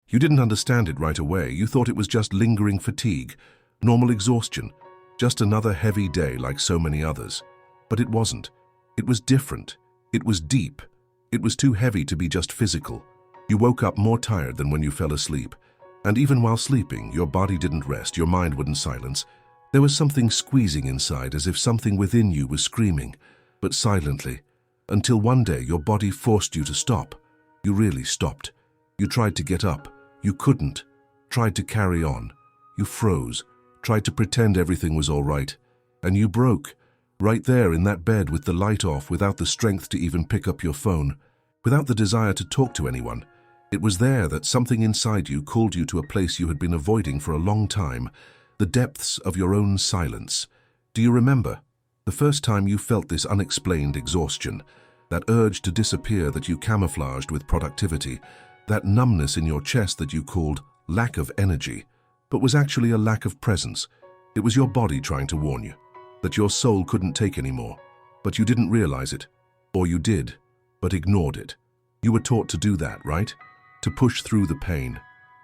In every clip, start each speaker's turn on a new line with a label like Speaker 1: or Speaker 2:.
Speaker 1: You didn't understand it right away. You thought it was just lingering fatigue, normal exhaustion, just another heavy day like so many others. But it wasn't. It was different. It was deep. It was too heavy to be just physical. You woke up more tired than when you fell asleep. And even while sleeping, your body didn't rest, your mind wouldn't silence. There was something squeezing inside, as if something within you was screaming, but silently, until one day your body forced you to stop. You really stopped. You tried to get up. You couldn't. Tried to carry on. You froze. Tried to pretend everything was all right. And you broke. Right there in that bed with the light off, without the strength to even pick up your phone, without the desire to talk to anyone. It was there that something inside you called you to a place you had been avoiding for a long time, the depths of your own silence. Do you remember? The first time you felt this unexplained exhaustion, that urge to disappear that you camouflaged with productivity, that numbness in your chest that you called lack of energy, but was actually a lack of presence. It was your body trying to warn you that your soul couldn't take anymore, but you didn't realize it. Or you did, but ignored it. You were taught to do that, right? To push through the pain,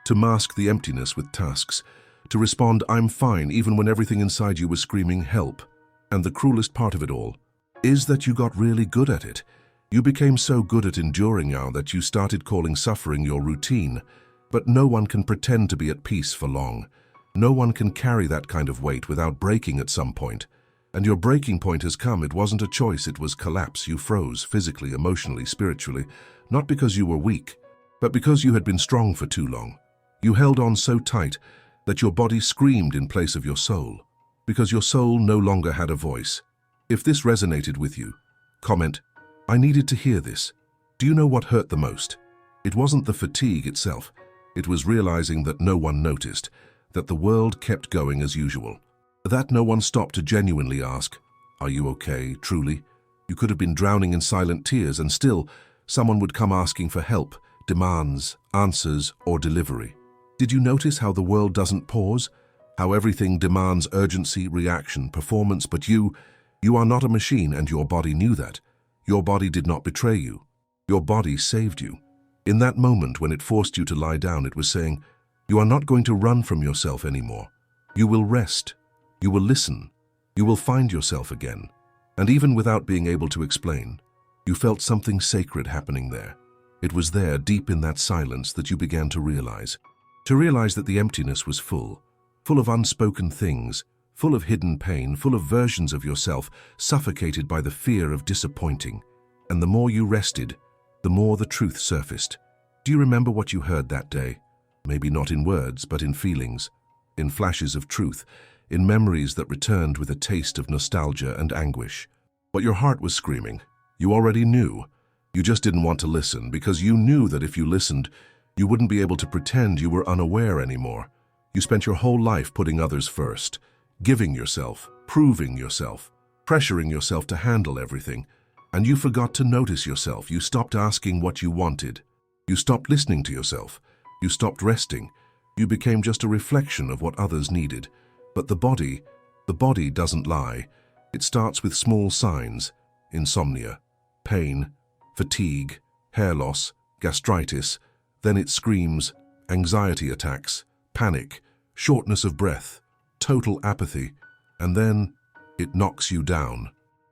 Speaker 1: to mask the emptiness with tasks, to respond, "I'm fine," even when everything inside you was screaming, "Help." And the cruelest part of it all is that you got really good at it. You became so good at enduring now that you started calling suffering your routine. But no one can pretend to be at peace for long. No one can carry that kind of weight without breaking at some point. And your breaking point has come. It wasn't a choice, it was collapse. You froze, physically, emotionally, spiritually, not because you were weak, but because you had been strong for too long. You held on so tight that your body screamed in place of your soul, because your soul no longer had a voice. If this resonated with you, comment, "I needed to hear this." Do you know what hurt the most? It wasn't the fatigue itself. It was realizing that no one noticed, that the world kept going as usual, that no one stopped to genuinely ask, "Are you okay, truly?" You could have been drowning in silent tears, and still someone would come asking for help, demands, answers, or delivery. Did you notice how the world doesn't pause? How everything demands urgency, reaction, performance, but you are not a machine, and your body knew that. Your body did not betray you. Your body saved you. In that moment when it forced you to lie down, it was saying, "You are not going to run from yourself anymore. You will rest. You will listen. You will find yourself again." And even without being able to explain, you felt something sacred happening there. It was there, deep in that silence, that you began to realize that the emptiness was full of unspoken things, full of hidden pain, full of versions of yourself suffocated by the fear of disappointing. And the more you rested, the more the truth surfaced. Do you remember what you heard that day? Maybe not in words, but in feelings, in flashes of truth, in memories that returned with a taste of nostalgia and anguish. What your heart was screaming, you already knew. You just didn't want to listen, because you knew that if you listened, you wouldn't be able to pretend you were unaware anymore. You spent your whole life putting others first, giving yourself, proving yourself, pressuring yourself to handle everything. And you forgot to notice yourself. You stopped asking what you wanted. You stopped listening to yourself. You stopped resting. You became just a reflection of what others needed. But the body doesn't lie. It starts with small signs: insomnia, pain, fatigue, hair loss, gastritis. Then it screams anxiety attacks, panic, shortness of breath, total apathy. And then it knocks you down.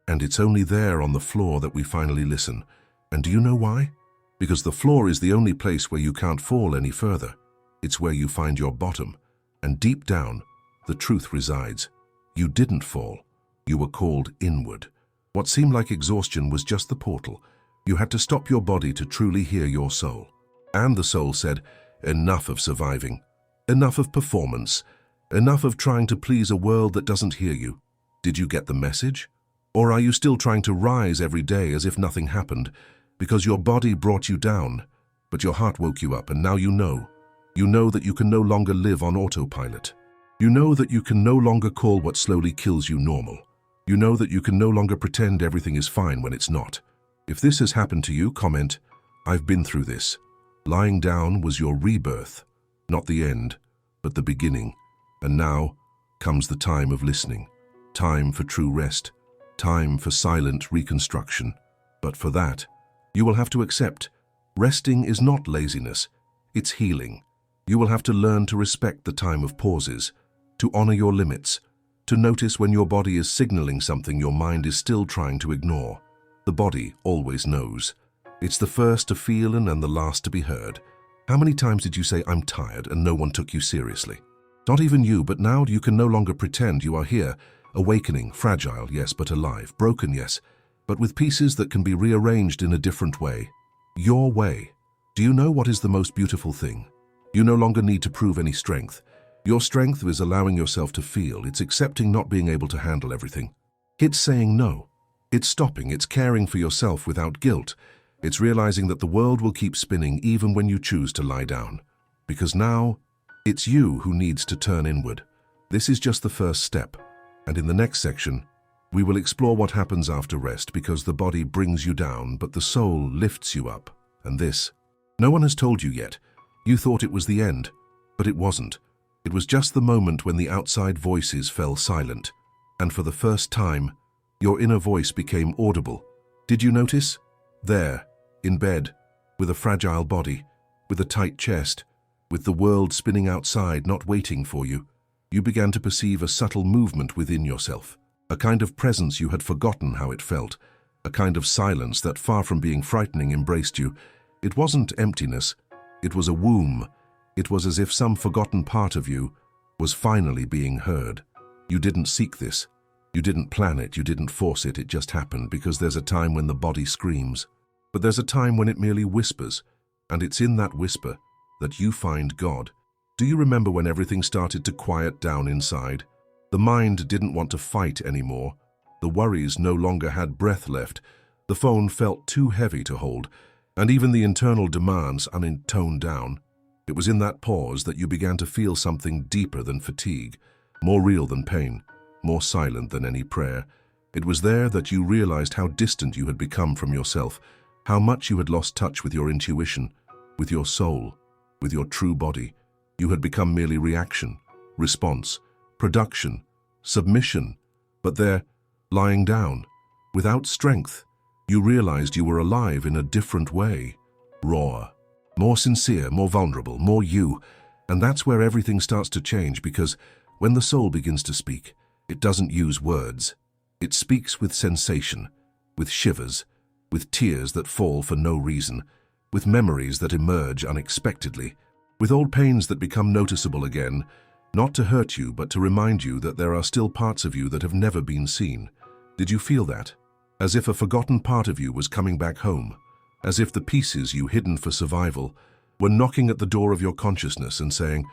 Speaker 1: And it's only there on the floor that we finally listen. And do you know why? Because the floor is the only place where you can't fall any further. It's where you find your bottom. And deep down, the truth resides. You didn't fall. You were called inward. What seemed like exhaustion was just the portal. You had to stop your body to truly hear your soul. And the soul said, "Enough of surviving. Enough of performance. Enough of trying to please a world that doesn't hear you." Did you get the message? Or are you still trying to rise every day as if nothing happened, because your body brought you down, but your heart woke you up, and now you know. You know that you can no longer live on autopilot. You know that you can no longer call what slowly kills you normal. You know that you can no longer pretend everything is fine when it's not. If this has happened to you, comment, "I've been through this." Lying down was your rebirth, not the end, but the beginning. And now comes the time of listening, time for true rest, time for silent reconstruction. But for that, you will have to accept resting is not laziness, it's healing. You will have to learn to respect the time of pauses, to honor your limits, to notice when your body is signaling something your mind is still trying to ignore. The body always knows. It's the first to feel and the last to be heard. How many times did you say, "I'm tired," and no one took you seriously? Not even you, but now you can no longer pretend you are here, awakening, fragile, yes, but alive, broken, yes, but with pieces that can be rearranged in a different way. Your way. Do you know what is the most beautiful thing? You no longer need to prove any strength. Your strength is allowing yourself to feel. It's accepting not being able to handle everything. It's saying no. It's stopping. It's caring for yourself without guilt. It's realizing that the world will keep spinning even when you choose to lie down. Because now, it's you who needs to turn inward. This is just the first step. And in the next section, we will explore what happens after rest, because the body brings you down, but the soul lifts you up. And this, no one has told you yet. You thought it was the end, but it wasn't. It was just the moment when the outside voices fell silent. And for the first time, your inner voice became audible. Did you notice? There, in bed, with a fragile body, with a tight chest, with the world spinning outside, not waiting for you, you began to perceive a subtle movement within yourself, a kind of presence you had forgotten how it felt, a kind of silence that, far from being frightening, embraced you. It wasn't emptiness, it was a womb. It was as if some forgotten part of you was finally being heard. You didn't seek this. You didn't plan it, you didn't force it, it just happened, because there's a time when the body screams. But there's a time when it merely whispers, and it's in that whisper that you find God. Do you remember when everything started to quiet down inside? The mind didn't want to fight anymore. The worries no longer had breath left. The phone felt too heavy to hold, and even the internal demands toned down. It was in that pause that you began to feel something deeper than fatigue, more real than pain, more silent than any prayer. It was there that you realized how distant you had become from yourself, how much you had lost touch with your intuition, with your soul, with your true body. You had become merely reaction, response, production, submission. But there, lying down, without strength, you realized you were alive in a different way. Raw, more sincere, more vulnerable, more you. And that's where everything starts to change, because when the soul begins to speak, it doesn't use words. It speaks with sensation, with shivers, with tears that fall for no reason, with memories that emerge unexpectedly, with old pains that become noticeable again, not to hurt you, but to remind you that there are still parts of you that have never been seen. Did you feel that? As if a forgotten part of you was coming back home, as if the pieces you hidden for survival were knocking at the door of your consciousness and saying,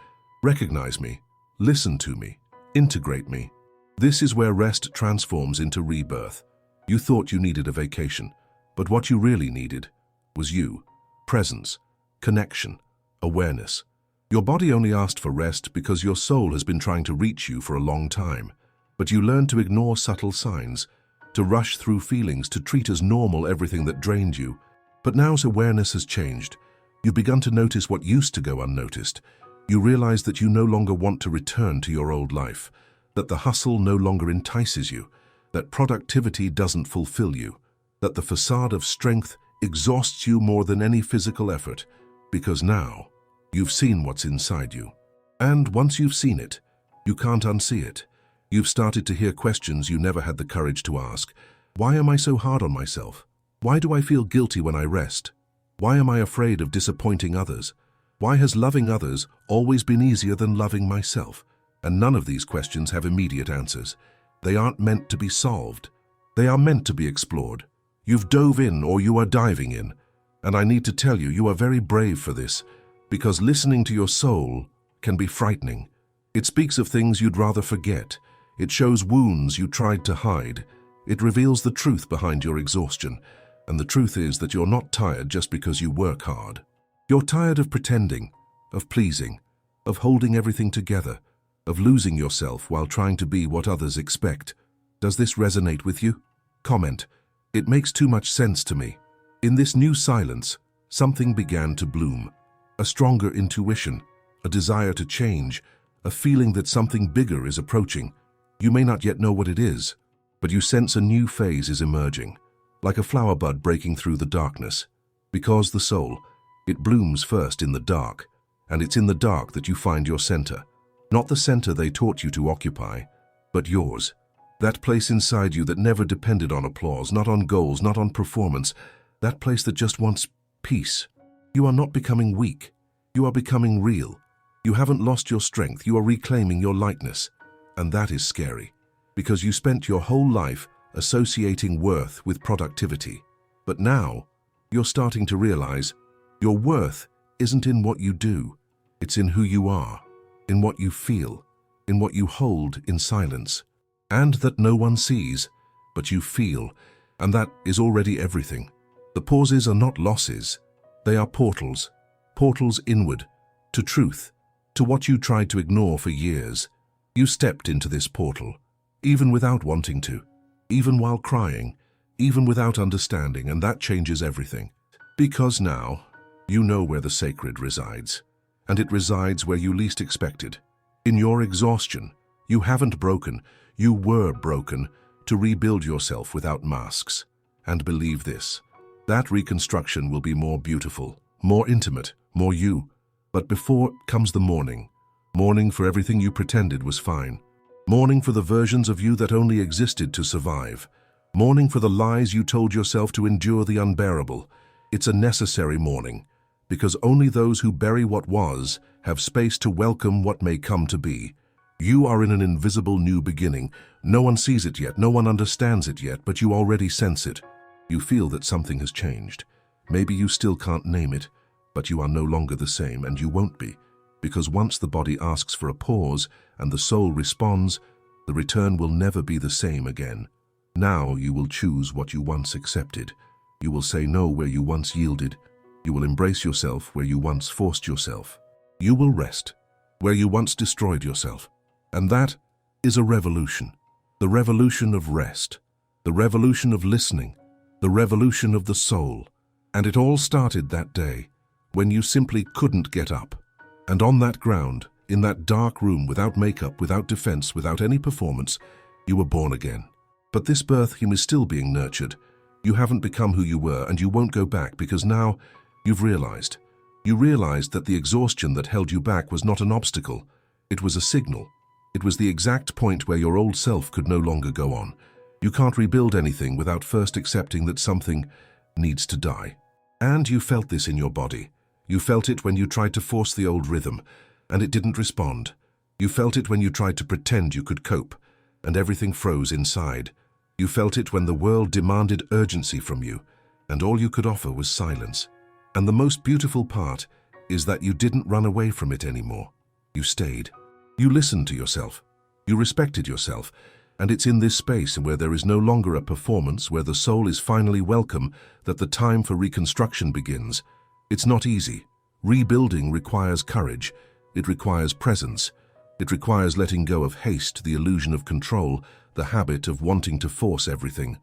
Speaker 1: "Recognize me, listen to me, integrate me." This is where rest transforms into rebirth. You thought you needed a vacation, but what you really needed was you, presence, connection, awareness. Your body only asked for rest because your soul has been trying to reach you for a long time, but you learned to ignore subtle signs, to rush through feelings, to treat as normal everything that drained you. But now as awareness has changed, you've begun to notice what used to go unnoticed. You realize that you no longer want to return to your old life, that the hustle no longer entices you, that productivity doesn't fulfill you, that the facade of strength exhausts you more than any physical effort, because now you've seen what's inside you. And once you've seen it, you can't unsee it. You've started to hear questions you never had the courage to ask. Why am I so hard on myself? Why do I feel guilty when I rest? Why am I afraid of disappointing others? Why has loving others always been easier than loving myself? And none of these questions have immediate answers. They aren't meant to be solved. They are meant to be explored. You've dove in, or you are diving in. And I need to tell you, you are very brave for this, because listening to your soul can be frightening. It speaks of things you'd rather forget. It shows wounds you tried to hide. It reveals the truth behind your exhaustion. And the truth is that you're not tired just because you work hard. You're tired of pretending, of pleasing, of holding everything together, of losing yourself while trying to be what others expect. Does this resonate with you? Comment. It makes too much sense to me. In this new silence, something began to bloom. A stronger intuition, a desire to change, a feeling that something bigger is approaching. You may not yet know what it is, but you sense a new phase is emerging, like a flower bud breaking through the darkness. Because the soul, it blooms first in the dark, And it's in the dark that you find your center. Not the center they taught you to occupy, but yours. That place inside you that never depended on applause, not on goals, not on performance. That place that just wants peace. You are not becoming weak. You are becoming real. You haven't lost your strength. You are reclaiming your lightness. And that is scary, because you spent your whole life associating worth with productivity. But now, you're starting to realize your worth isn't in what you do. It's in who you are, in what you feel, in what you hold in silence. And that no one sees, but you feel, and that is already everything. The pauses are not losses. They are portals. Portals inward, to truth, to what you tried to ignore for years. You stepped into this portal, even without wanting to, even while crying, even without understanding, and that changes everything. Because now, you know where the sacred resides, and it resides where you least expected. In your exhaustion, you haven't broken, you were broken to rebuild yourself without masks. And believe this, that reconstruction will be more beautiful, more intimate, more you. But before comes the mourning. Mourning for everything you pretended was fine. Mourning for the versions of you that only existed to survive. Mourning for the lies you told yourself to endure the unbearable. It's a necessary mourning, because only those who bury what was have space to welcome what may come to be. You are in an invisible new beginning. No one sees it yet, no one understands it yet, but you already sense it. You feel that something has changed. Maybe you still can't name it, but you are no longer the same, and you won't be, because once the body asks for a pause and the soul responds, the return will never be the same again. Now you will choose what you once accepted. You will say no where you once yielded. You will embrace yourself where you once forced yourself. You will rest where you once destroyed yourself. And that is a revolution. The revolution of rest. The revolution of listening. The revolution of the soul. And it all started that day, when you simply couldn't get up. And on that ground, in that dark room, without makeup, without defense, without any performance, you were born again. But this birth is still being nurtured. You haven't become who you were, and you won't go back, because now you've realized. You realized that the exhaustion that held you back was not an obstacle. It was a signal. It was the exact point where your old self could no longer go on. You can't rebuild anything without first accepting that something needs to die. And you felt this in your body. You felt it when you tried to force the old rhythm, and it didn't respond. You felt it when you tried to pretend you could cope, and everything froze inside. You felt it when the world demanded urgency from you, and all you could offer was silence. And the most beautiful part is that you didn't run away from it anymore. You stayed. You listened to yourself. You respected yourself. And it's in this space where there is no longer a performance, where the soul is finally welcome, that the time for reconstruction begins. It's not easy. Rebuilding requires courage. It requires presence. It requires letting go of haste, the illusion of control, the habit of wanting to force everything.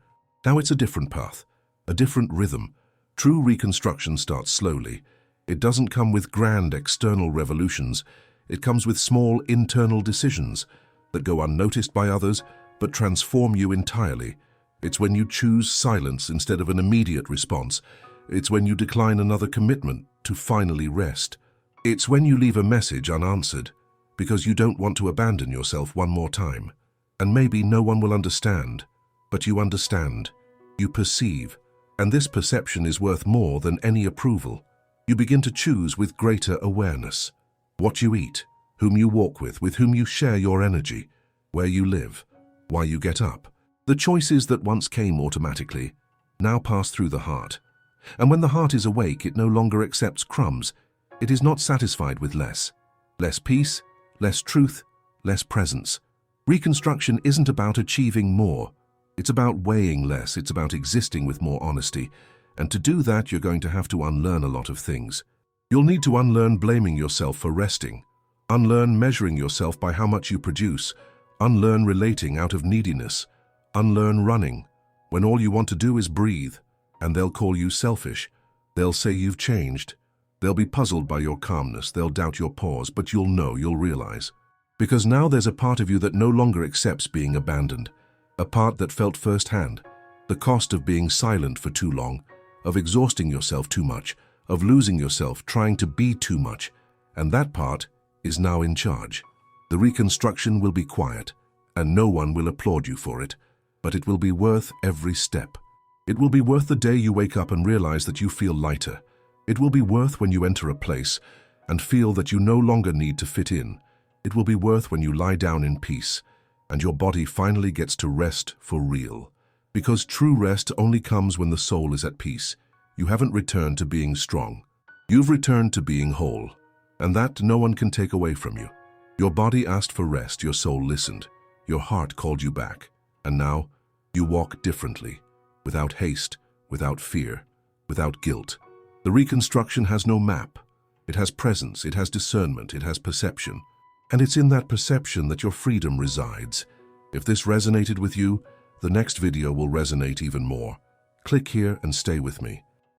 Speaker 1: Now it's a different path, a different rhythm. True reconstruction starts slowly. It doesn't come with grand external revolutions. It comes with small internal decisions that go unnoticed by others, but transform you entirely. It's when you choose silence instead of an immediate response. It's when you decline another commitment to finally rest. It's when you leave a message unanswered because you don't want to abandon yourself one more time. And maybe no one will understand, but you understand. You perceive, and this perception is worth more than any approval. You begin to choose with greater awareness. What you eat, whom you walk with whom you share your energy, where you live, why you get up. The choices that once came automatically now pass through the heart. And when the heart is awake, it no longer accepts crumbs. It is not satisfied with less. Less peace, less truth, less presence. Reconstruction isn't about achieving more. It's about weighing less. It's about existing with more honesty. And to do that, you're going to have to unlearn a lot of things. You'll need to unlearn blaming yourself for resting. Unlearn measuring yourself by how much you produce. Unlearn relating out of neediness. Unlearn running, when all you want to do is breathe. And they'll call you selfish. They'll say you've changed. They'll be puzzled by your calmness. They'll doubt your pause, but you'll know, you'll realize. Because now there's a part of you that no longer accepts being abandoned. A part that felt firsthand the cost of being silent for too long, of exhausting yourself too much, of losing yourself trying to be too much. and that part is now in charge. The reconstruction will be quiet, and no one will applaud you for it, but it will be worth every step. It will be worth the day you wake up and realize that you feel lighter. It will be worth when you enter a place and feel that you no longer need to fit in. It will be worth when you lie down in peace and your body finally gets to rest for real. Because true rest only comes when the soul is at peace. You haven't returned to being strong. You've returned to being whole, and that no one can take away from you. Your body asked for rest, your soul listened, your heart called you back, and now you walk differently, without haste, without fear, without guilt. The reconstruction has no map. It has presence, it has discernment, it has perception. And it's in that perception that your freedom resides. If this resonated with you, the next video will resonate even more. Click here and stay with me.